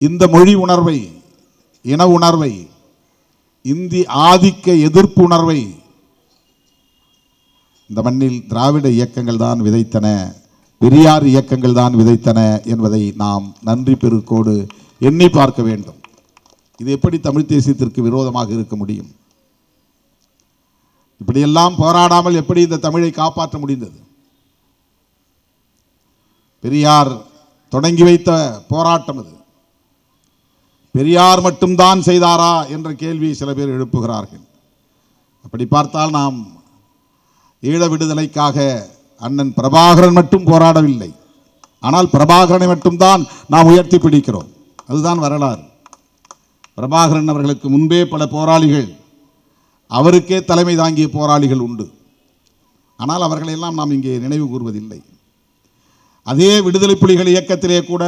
இந்த மொழி உணர்வை, இன உணர்வை, இந்தி ஆதிக்க எதிர்ப்பு உணர்வை இந்த மண்ணில் திராவிட இயக்கங்கள் தான் விதைத்தன, பெரியார் இயக்கங்கள் தான் விதைத்தன என்பதை நாம் நன்றி பெருக்கோடு எண்ணி பார்க்க வேண்டும். இது எப்படி தமிழ் தேசியத்திற்கு விரோதமாக இருக்க முடியும்? இப்படியெல்லாம் போராடாமல் எப்படி இந்த தமிழை காப்பாற்ற முடிந்தது? பெரியார் தொடங்கி வைத்த போராட்டம் அது. பெரியார் மட்டும்தான் செய்தாரா என்ற கேள்வி சில பேர் எழுப்புகிறார்கள். அப்படி பார்த்தால் நாம் ஈழ விடுதலைக்காக அண்ணன் பிரபாகரன் மட்டும் போராடவில்லை. ஆனால் பிரபாகரனை மட்டும்தான் நாம் உயர்த்தி பிடிக்கிறோம். அதுதான் வரலாறு. பிரபாகரன் அவர்களுக்கு முன்பே பல போராளிகள், அவருக்கே தலைமை தாங்கிய போராளிகள் உண்டு. ஆனால் அவர்களெல்லாம் நாம் இங்கே நினைவு கூறுவதில்லை. அதே விடுதலை புலிகள் இயக்கத்திலே கூட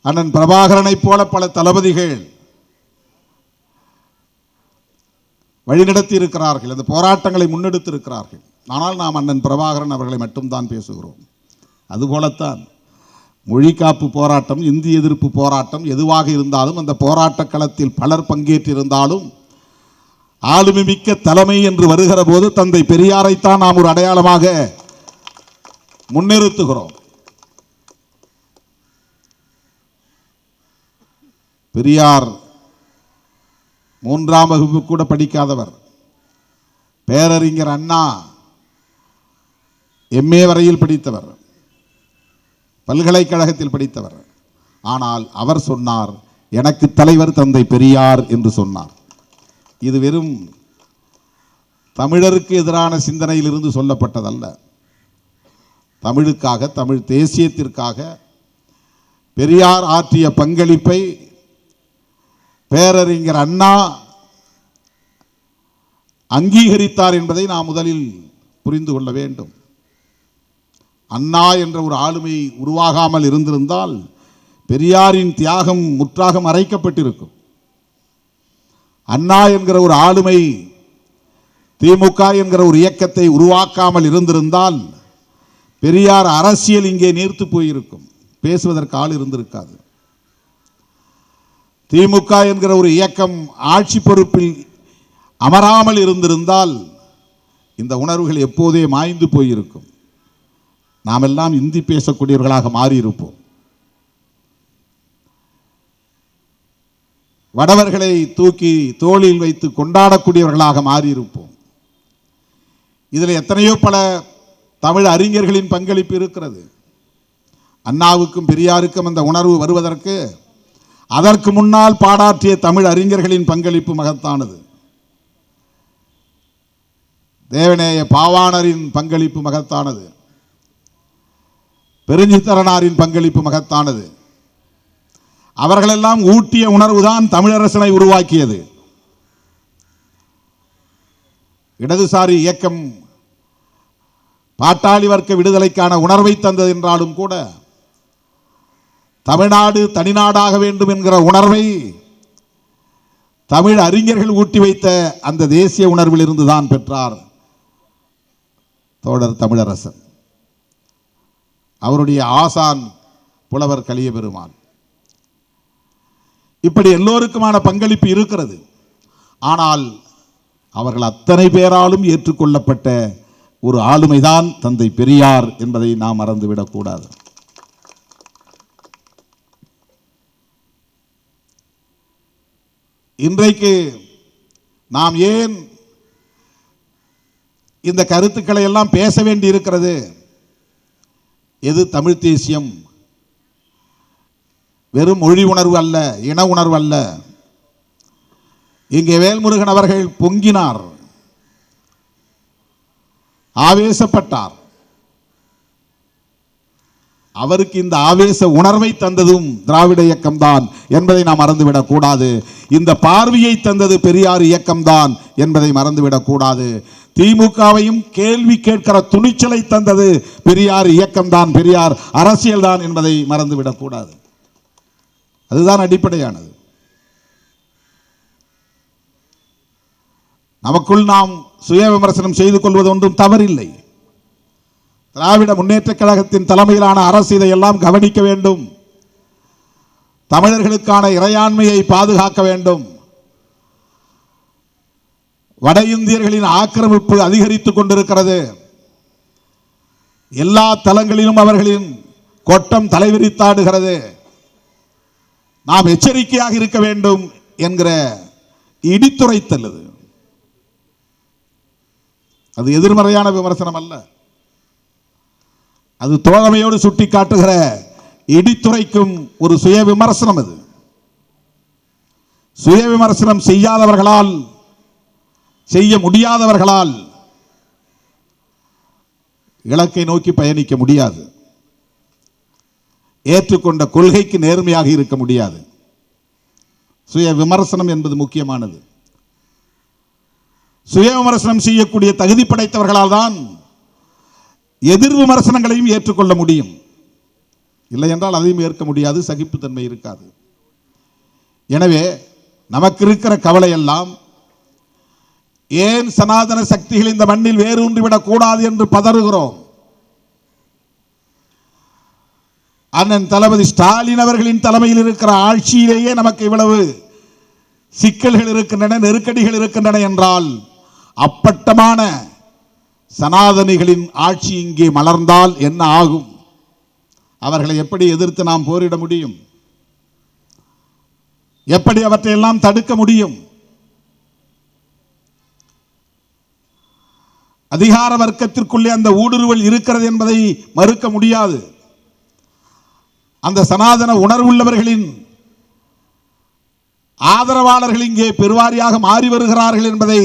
அண்ணன் பிரபாகரனைப் போல பல தளபதிகள் வழிநடத்தி இருக்கிறார்கள், அந்த போராட்டங்களை முன்னெடுத்து இருக்கிறார்கள். ஆனால் நாம் அண்ணன் பிரபாகரன் அவர்களை மட்டும்தான் பேசுகிறோம். அதுபோலத்தான் மொழி காப்பு போராட்டம், இந்தி எதிர்ப்பு போராட்டம் எதுவாக இருந்தாலும் அந்த போராட்ட களத்தில் பலர் பங்கேற்றிருந்தாலும் ஆளுமை மிக்க தலைமை என்று வருகிற போது தந்தை பெரியாரைத்தான் நாம் ஒரு அடையாளமாக முன்னிறுத்துகிறோம். பெரியார் 3ஆம் வகுப்பு கூட படிக்காதவர். பேரறிஞர் அண்ணா MA வரையில் படித்தவர், பல்கலைக்கழகத்தில் படித்தவர். ஆனால் அவர் சொன்னார், எனக்கு தலைவர் தந்தை பெரியார் என்று சொன்னார். இது வெறும் தமிழருக்கு எதிரான சிந்தனையில் இருந்து சொல்லப்பட்டதல்ல. தமிழுக்காக, தமிழ் தேசியத்திற்காக பெரியார் ஆற்றிய பங்களிப்பை பேரறிஞர் அண்ணா அங்கீகரித்தார் என்பதை நாம் முதலில் புரிந்து கொள்ள வேண்டும். அண்ணா என்ற ஒரு ஆளுமை உருவாகாமல் இருந்திருந்தால் பெரியாரின் தியாகம் முற்றாக மறைக்கப்பட்டிருக்கும். அண்ணா என்கிற ஒரு ஆளுமை திமுக என்கிற ஒரு இயக்கத்தை உருவாக்காமல் இருந்திருந்தால் பெரியார் அரசியல் இங்கே நீர்த்து போயிருக்கும், பேசுவதற்கு ஆள் இருந்திருக்காது. திமுக என்கிற ஒரு இயக்கம் ஆட்சி பொறுப்பில் அமராமல் இருந்திருந்தால் இந்த உணர்வுகள் எப்போதே மாய்ந்து போயிருக்கும். நாம் எல்லாம் இந்தி பேசக்கூடியவர்களாக மாறியிருப்போம். வடவர்களை தூக்கி தோளில் வைத்து கொண்டாடக்கூடியவர்களாக மாறியிருப்போம். இதில் எத்தனையோ பல தமிழ் அறிஞர்களின் பங்களிப்பு இருக்கிறது. அண்ணாவுக்கும் பெரியாருக்கும் அந்த உணர்வு வருவதற்கு அதற்கு முன்னால் பாடாற்றிய தமிழ் அறிஞர்களின் பங்களிப்பு மகத்தானது. தேவநேய பாவாணரின் பங்களிப்பு மகத்தானது, பெருஞ்சித்திரனாரின் பங்களிப்பு மகத்தானது. அவர்களெல்லாம் ஊட்டிய உணர்வுதான் தமிழரசனை உருவாக்கியது. இடதுசாரி இயக்கம் பாட்டாளி வர்க்க விடுதலைக்கான உணர்வை தந்தது என்றாலும் கூட தமிழ்நாடு தனிநாடாக வேண்டும் என்கிற உணர்வை தமிழ் அறிஞர்கள் ஊட்டி வைத்த அந்த தேசிய உணர்வில் இருந்துதான் பெற்றார் தோழர் தமிழரசன். அவருடைய ஆசான் புலவர் கலியபெருமான். இப்படி எல்லோருக்குமான பங்களிப்பு இருக்கிறது. ஆனால் அவர்கள் அத்தனை பேராலும் ஏற்றுக்கொள்ளப்பட்ட ஒரு ஆளுமைதான் தந்தை பெரியார் என்பதை நாம் மறந்துவிடக்கூடாது. இன்றைக்கு நாம் ஏன் இந்த கருத்துக்களை எல்லாம் பேச வேண்டி இருக்கிறது? எது தமிழ் தேசியம்? வெறும் மொழி உணர்வு அல்ல, இன உணர்வு அல்ல. இங்கே வேல்முருகன் அவர்கள் பொங்கினார், ஆவேசப்பட்டார். அவருக்கு இந்த ஆவேச உணர்வை தந்ததும் திராவிட இயக்கம்தான் என்பதை நாம் மறந்துவிடக் கூடாது. இந்த பார்வையை தந்தது பெரியார் இயக்கம்தான் என்பதை மறந்துவிடக் கூடாது. திமுகவையும் கேள்வி கேட்கிற துணிச்சலை தந்தது பெரியார் இயக்கம்தான், பெரியார் அரசியல் தான் என்பதை மறந்துவிடக் கூடாது. அதுதான் அடிப்படையானது. நமக்குள் நாம் சுய விமர்சனம் செய்து கொள்வது ஒன்றும் தவறில்லை. திராவிட முன்னேற்ற கழகத்தின் தலைமையிலான அரசு இதையெல்லாம் கவனிக்க வேண்டும். தமிழர்களுக்கான இறையாண்மையை பாதுகாக்க வேண்டும். வட இந்தியர்களின் ஆக்கிரமிப்பு அதிகரித்துக் கொண்டிருக்கிறது. எல்லா தளங்களிலும் அவர்களின் கொட்டம் தலைவிரித்தாடுகிறது. நாம் எச்சரிக்கையாக இருக்க வேண்டும் என்கிற இடித்துரைத்தல் அது எதிர்மறையான விமர்சனம் அல்ல. அது தோழமையோடு சுட்டி காட்டுகிற இடித்துரைக்கும் ஒரு சுய விமர்சனம். அது சுய விமர்சனம் செய்யாதவர்களால், செய்ய முடியாதவர்களால் இலக்கை நோக்கி பயணிக்க முடியாது. ஏற்றுக்கொண்ட கொள்கைக்கு நேர்மையாக இருக்க முடியாது. சுய விமர்சனம் என்பது முக்கியமானது. சுய விமர்சனம் செய்யக்கூடிய தகுதி படைத்தவர்களால் தான் எதிர் விமர்சனங்களையும் ஏற்றுக்கொள்ள முடியும். இல்லை என்றால் அதையும் ஏற்க முடியாது, சகிப்புத்தன்மை இருக்காது. எனவே நமக்கு இருக்கிற கவலை எல்லாம், ஏன் சனாதன சக்திகள் இந்த மண்ணில் வேரூன்றிவிடக் கூடாது என்று பதறுகிறோம். அண்ணன் தளபதி ஸ்டாலின் அவர்களின் தலைமையில் இருக்கிற ஆட்சியிலேயே நமக்கு இவ்வளவு சிக்கல்கள் இருக்கின்றன, நெருக்கடிகள் இருக்கின்றன என்றால், அப்பட்டமான சனாதனிகளின் ஆட்சி இங்கே மலர்ந்தால் என்ன ஆகும்? அவர்களை எப்படி எதிர்த்து நாம் போரிட முடியும்? எப்படி அவற்றையெல்லாம் தடுக்க முடியும்? அதிகார வர்க்கத்திற்குள்ளே அந்த ஊடுருவல் இருக்கிறது என்பதை மறுக்க முடியாது. அந்த சனாதன உணர்வுள்ளவர்களின் ஆதரவாளர்கள் இங்கே பெருவாரியாக மாறி வருகிறார்கள் என்பதை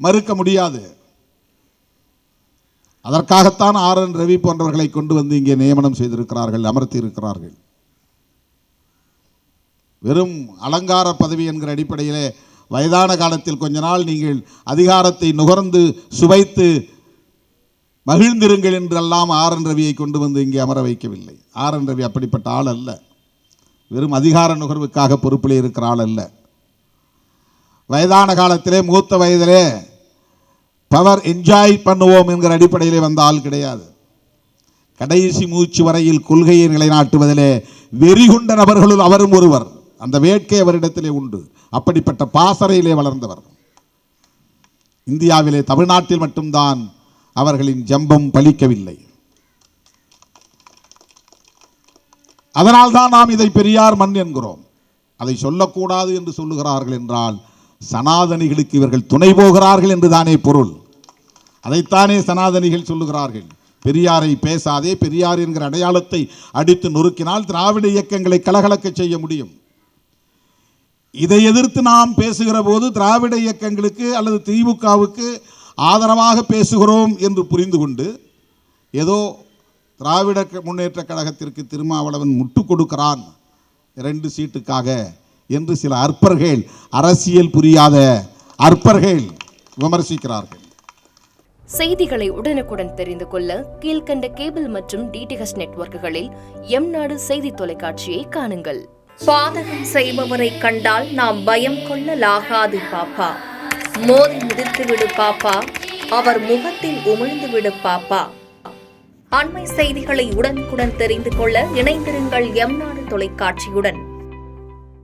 மறுக்க முடியாது. அதற்காகத்தான் RN ரவி போன்றவர்களை கொண்டு வந்து இங்கே நியமனம் செய்திருக்கிறார்கள், அமர்த்தி இருக்கிறார்கள். வெறும் அலங்கார பதவி என்கிற அடிப்படையிலே வயதான காலத்தில் கொஞ்ச நாள் நீங்கள் அதிகாரத்தை நுகர்ந்து சுவைத்து மகிழ்ந்திருங்கள் என்றெல்லாம் RN ரவியை கொண்டு வந்து இங்கே அமர வைக்கவில்லை. RN ரவி அப்படிப்பட்ட ஆள் அல்ல. வெறும் அதிகார நுகர்வுக்காக பொறுப்பிலே இருக்கிற ஆள் அல்ல. வயதான காலத்திலே, மூத்த வயதிலே பவர் என்ஜாய் பண்ணுவோம் என்கிற அடிப்படையிலே வந்த ஆள் கிடையாது. கடைசி மூச்சு வரையில் கொள்கையை நிலைநாட்டுவதிலே வெறிகொண்ட நபர்களுள் அவரும் ஒருவர். அந்த வேட்கை அவரிடத்திலே உண்டு. அப்படிப்பட்ட பாசறையிலே வளர்ந்தவர். இந்தியாவிலே, தமிழ்நாட்டில் மட்டும்தான் அவர்களின் ஜம்பம் பலிக்கவில்லை. அதனால்தான் நாம் இதை பெரியார் மண் என்கிறோம். அதை சொல்லக்கூடாது என்று சொல்லுகிறார்கள் என்றால், சனாதனிகளுக்கு இவர்கள் துணை போகிறார்கள் என்று தானே பொருள். அதைத்தானே சனாதனிகள் சொல்லுகிறார்கள். பெரியாரை பேசாதே, பெரியார் என்கிற அடையாளத்தை அடித்து நொறுக்கினால் திராவிட இயக்கங்களை கலகலக்க செய்ய முடியும். இதை எதிர்த்து நாம் பேசுகிற போது திராவிட இயக்கங்களுக்கு அல்லது திமுகவுக்கு ஆதரவாக பேசுகிறோம் என்று புரிந்து கொண்டு, ஏதோ திராவிட முன்னேற்ற கழகத்திற்கு திருமாவளவன் முட்டு கொடுக்கிறான் 2 சீட்டுக்காக என்று சில அற்பர்கள், அரசியல் புரியாத அற்பர்கள் விமர்சிக்கிறார்கள். செய்திகளை உடனுக்குடன் தெரிந்து கொள்ள கீழ்கண்ட கேபிள் மற்றும் DTH நெட்வொர்க்குகளில் எம்நாடு செய்தி தொலைக்காட்சியை காணுங்கள். பாதகம் செய்பவரை கண்டால் நாம் பயம் கொள்ளலாகாது பாப்பா. மோதி மிதித்து விடு பாப்பா, அவர் முகத்தில் உமிழ்ந்து விடு பாப்பா. அண்மை செய்திகளை உடனுக்குடன் தெரிந்து கொள்ள இணைந்திருங்கள் எம்நாடு தொலைக்காட்சியுடன்.